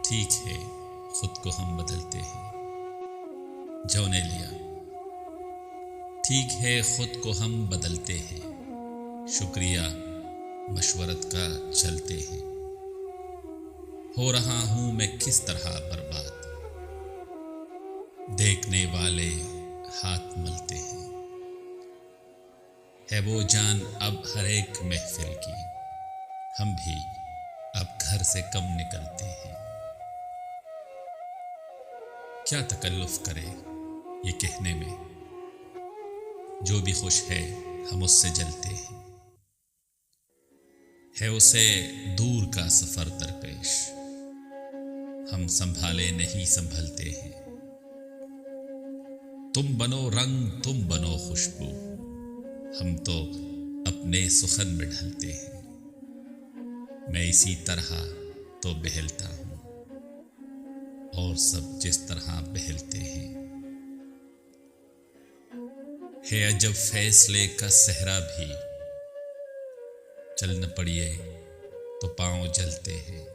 ٹھیک ہے خود کو ہم بدلتے ہیں جو نے لیا، ٹھیک ہے خود کو ہم بدلتے ہیں، شکریہ مشورت کا چلتے ہیں، ہو رہا ہوں میں کس طرح برباد، دیکھنے والے ہاتھ ملتے ہیں، ہے وہ جان اب ہر ایک محفل کی، ہم بھی اب گھر سے کم نکلتے ہیں، کیا تکلف کرے یہ کہنے میں، جو بھی خوش ہے ہم اس سے جلتے ہیں، ہے اسے دور کا سفر درپیش، ہم سنبھالے نہیں سنبھلتے ہیں، تم بنو رنگ تم بنو خوشبو، ہم تو اپنے سخن میں ڈھلتے ہیں، میں اسی طرح تو بہلتا ہوں اور سب جس طرح بہلتے ہیں، ہے عجب فیصلے کا صحرا بھی، چل نہ پڑیے تو پاؤں جلتے ہیں،